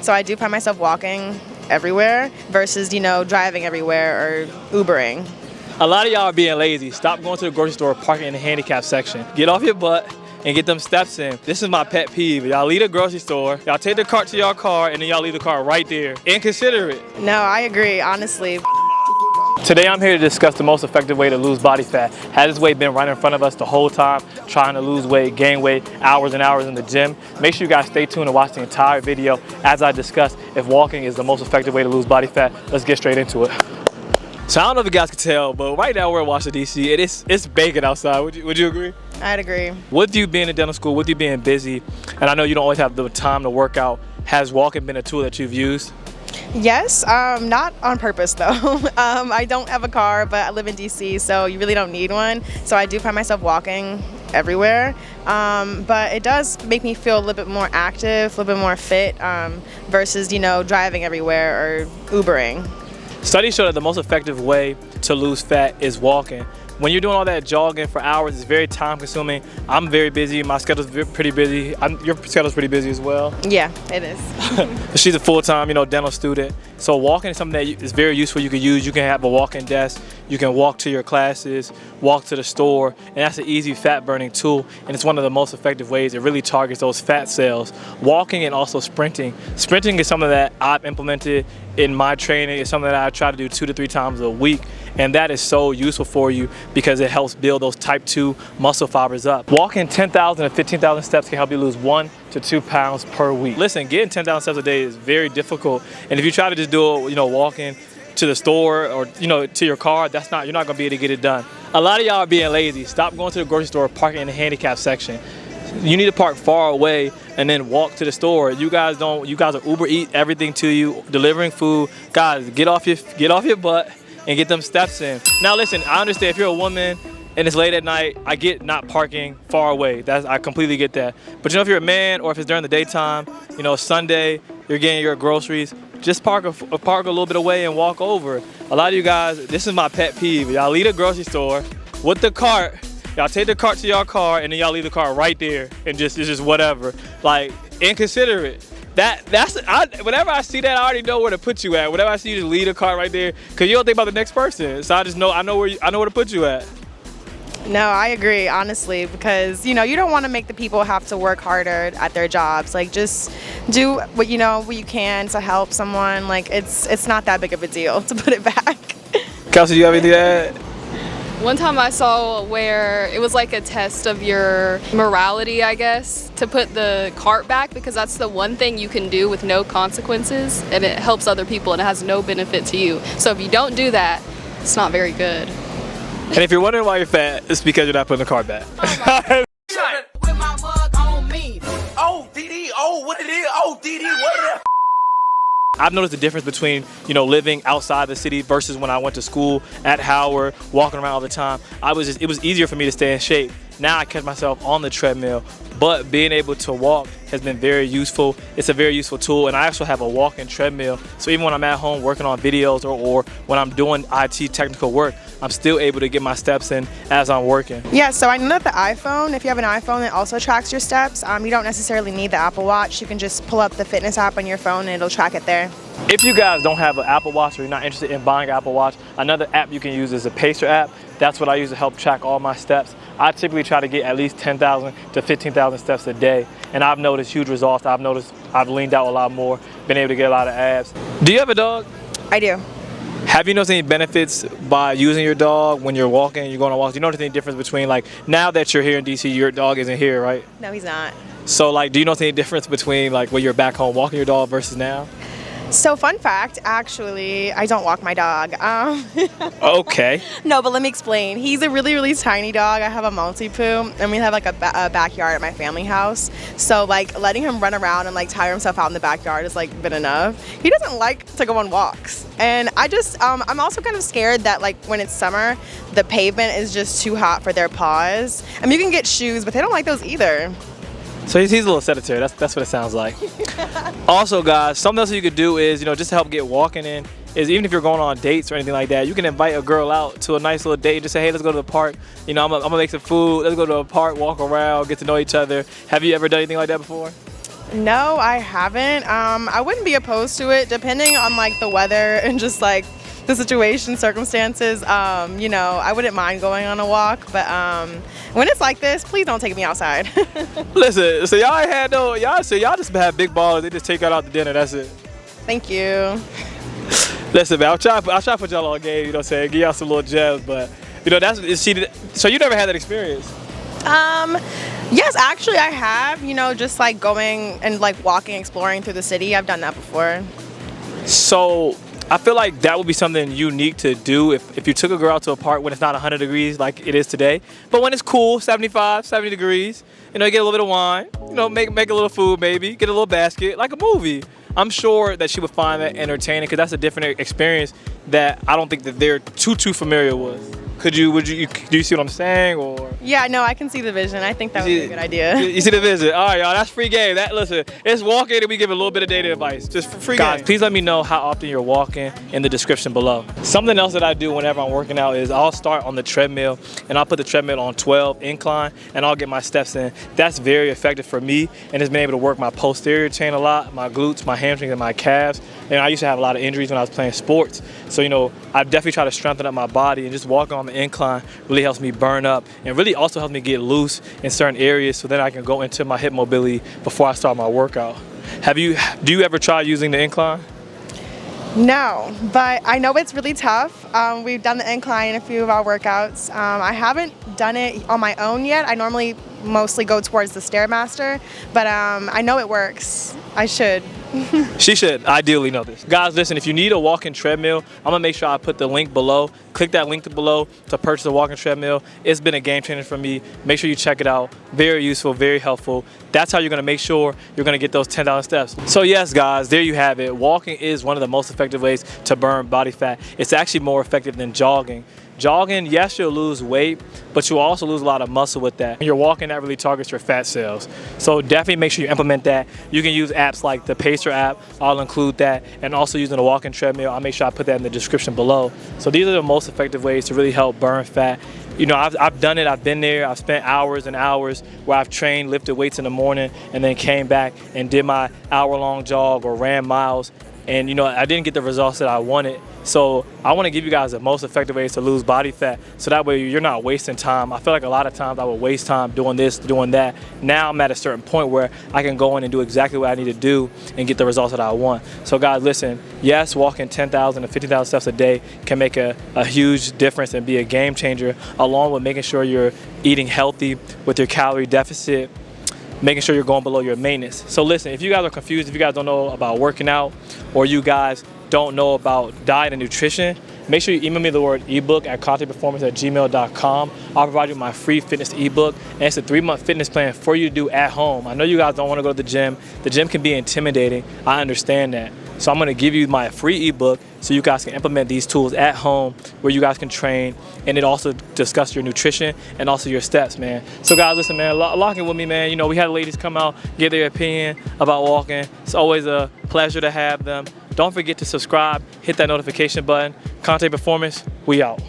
So I do find myself walking everywhere versus, driving everywhere or Ubering. A lot of y'all are being lazy. Stop going to the grocery store, parking in the handicap section. Get off your butt and get them steps in. This is my pet peeve. Y'all leave the grocery store, y'all take the cart to your car, and then y'all leave the car right there. Inconsiderate. No, I agree, honestly. Today I'm here to discuss the most effective way to lose body fat. Has this weight been right in front of us the whole time, trying to lose weight, gain weight, hours and hours in the gym? Make sure you guys stay tuned and watch the entire video as I discuss if walking is the most effective way to lose body fat. Let's get straight into it. So I don't know if you guys can tell, but right now we're in Washington, D.C. It's baking outside. Would you agree? I'd agree. With you being in dental school, with you being busy, and I know you don't always have the time to work out, has walking been a tool that you've used? Yes, not on purpose though. I don't have a car, but I live in DC, so you really don't need one. So I do find myself walking everywhere, but it does make me feel a little bit more active, a little bit more fit, versus, driving everywhere or Ubering. Studies show that the most effective way to lose fat is walking. When you're doing all that jogging for hours, it's very time consuming. I'm very busy, my schedule's pretty busy. Your schedule's pretty busy as well. Yeah, it is. She's a full-time, dental student. So walking is something that is very useful. You can use. You can have a walking desk. You can walk to your classes, walk to the store, and that's an easy fat-burning tool. And it's one of the most effective ways. It really targets those fat cells. Walking and also sprinting. Sprinting is something that I've implemented in my training. It's something that I try to do 2 to 3 times a week, and that is so useful for you because it helps build those type 2 muscle fibers up. Walking 10,000 to 15,000 steps can help you lose 1 to 2 pounds per week. Listen, getting 10,000 steps a day is very difficult, and if you try to just do it, walking to the store or to your car, you're not gonna be able to get it done. A lot of y'all are being lazy. Stop going to the grocery store, parking in the handicap section. You need to park far away and then walk to the store. You guys are Uber Eat everything to you, delivering food. Guys, get off your butt and get them steps in. Now listen, I understand if you're a woman and it's late at night, I get not parking far away. I completely get that. But if you're a man or if it's during the daytime, Sunday, you're getting your groceries, just park a little bit away and walk over. A lot of you guys, this is my pet peeve. Y'all leave the grocery store with the cart. Y'all take the cart to your car and then y'all leave the car right there and it's just whatever. Like, inconsiderate. Whenever I see that, I already know where to put you at. Whenever I see you just leave the cart right there, because you don't think about the next person. So I know where to put you at. No, I agree, honestly, because, you don't want to make the people have to work harder at their jobs. Like, just do what you can to help someone. Like, it's not that big of a deal to put it back. Kelsey, do you have anything to add? One time I saw where it was like a test of your morality, I guess, to put the cart back, because that's the one thing you can do with no consequences, and it helps other people and it has no benefit to you. So if you don't do that, it's not very good. And if you're wondering why you're fat, it's because you're not putting the cart back. With my mug on me. Oh, DD, what it is? Oh, DD, what it is? I've noticed the difference between, living outside the city versus when I went to school at Howard, walking around all the time. It was easier for me to stay in shape. Now I catch myself on the treadmill, but being able to walk has been very useful. It's a very useful tool, and I also have a walking treadmill. So even when I'm at home working on videos or when I'm doing IT technical work, I'm still able to get my steps in as I'm working. Yeah, so I know that the iPhone, if you have an iPhone, it also tracks your steps. You don't necessarily need the Apple Watch. You can just pull up the fitness app on your phone and it'll track it there. If you guys don't have an Apple Watch or you're not interested in buying an Apple Watch, another app you can use is a Pacer app. That's what I use to help track all my steps. I typically try to get at least 10,000 to 15,000 steps a day, and I've noticed huge results. I've leaned out a lot more, been able to get a lot of abs. Do you have a dog? I do. Have you noticed any benefits by using your dog when you're walking, you're going on walks? Do you notice any difference between, like, now that you're here in DC, your dog isn't here, right? No, he's not. So, like, do you notice any difference between, like, when you're back home walking your dog versus now? So fun fact, actually, I don't walk my dog. Okay. No, but let me explain. He's a really, really tiny dog. I have a Maltipoo, and we have like a backyard at my family house. So like letting him run around and like tire himself out in the backyard has like been enough. He doesn't like to go on walks. And I'm also kind of scared that like when it's summer, the pavement is just too hot for their paws. I mean, you can get shoes, but they don't like those either. So he's a little sedentary. That's what it sounds like. Also, guys, something else you could do is, just to help get walking in, is even if you're going on dates or anything like that, you can invite a girl out to a nice little date. Just say, hey, let's go to the park. I'm gonna make some food. Let's go to a park, walk around, get to know each other. Have you ever done anything like that before? No, I haven't. I wouldn't be opposed to it, depending on like the weather and just like the situation, circumstances. You know, I wouldn't mind going on a walk, but when it's like this, please don't take me outside. Listen, so y'all ain't had no, y'all just have big ballers. They just take y'all out to dinner. That's it. Thank you. Listen, man, I'll try to put y'all on game. You know what I'm saying? Give y'all some little gems, but you know so you never had that experience. Yes, actually I have, you know, just like going and like walking, exploring through the city. I've done that before. So I feel like that would be something unique to do if you took a girl out to a park when it's not 100 degrees like it is today, but when it's cool, 75, 70 degrees, you know, you get a little bit of wine, you know, make a little food maybe, get a little basket, like a movie. I'm sure that she would find that entertaining because that's a different experience that I don't think that they're too familiar with. Do you see what I'm saying, or? Yeah, no, I can see the vision. I think that would be a good idea. You see the vision? All right, y'all, that's free game. Listen, it's walking and we give a little bit of dating advice. Just for free game. Please let me know how often you're walking in the description below. Something else that I do whenever I'm working out is I'll start on the treadmill and I'll put the treadmill on 12 incline and I'll get my steps in. That's very effective for me and it's been able to work my posterior chain a lot, my glutes, my hamstrings, and my calves. And I used to have a lot of injuries when I was playing sports. So, you know, I definitely try to strengthen up my body, and just walking on the incline really helps me burn up and really also helps me get loose in certain areas so then I can go into my hip mobility before I start my workout. Do you ever try using the incline? No, but I know it's really tough. We've done the incline in a few of our workouts. I haven't done it on my own yet. I normally mostly go towards the Stairmaster, but I know it works. I should. She should ideally know this. Guys, listen, if you need a walking treadmill, I'm gonna make sure I put the link below. Click that link below to purchase a walking treadmill. It's been a game changer for me. Make sure you check it out. Very useful, very helpful. That's how you're gonna make sure you're gonna get those 10,000 steps. So yes, guys, there you have it. Walking is one of the most effective ways to burn body fat. It's actually more effective than jogging. Jogging, yes, you'll lose weight, but you'll also lose a lot of muscle with that. You're walking, that really targets your fat cells. So definitely make sure you implement that. You can use apps like the Pacer app. I'll include that. And also using a walking treadmill. I'll make sure I put that in the description below. So these are the most effective ways to really help burn fat. You know, I've done it, I've been there, I've spent hours and hours where I've trained, lifted weights in the morning, and then came back and did my hour-long jog or ran miles. And you know, I didn't get the results that I wanted. So I want to give you guys the most effective ways to lose body fat so that way you're not wasting time. I feel like a lot of times I would waste time doing this, doing that. Now I'm at a certain point where I can go in and do exactly what I need to do and get the results that I want. So guys, listen, yes, walking 10,000 to 50,000 steps a day can make a huge difference and be a game changer, along with making sure you're eating healthy with your calorie deficit, making sure you're going below your maintenance. So listen, if you guys are confused, if you guys don't know about working out, or you guys don't know about diet and nutrition, make sure you email me the word ebook at contentperformance@gmail.com. I'll provide you my free fitness ebook, and it's a 3-month fitness plan for you to do at home. I know you guys don't want to go to the gym. The gym can be intimidating. I understand that. So I'm going to give you my free ebook so you guys can implement these tools at home where you guys can train, and it also discuss your nutrition and also your steps, man. So guys, listen, man, lock in with me, man. You know, we had ladies come out, give their opinion about walking. It's always a pleasure to have them. Don't forget to subscribe, hit that notification button. Content Performance, we out.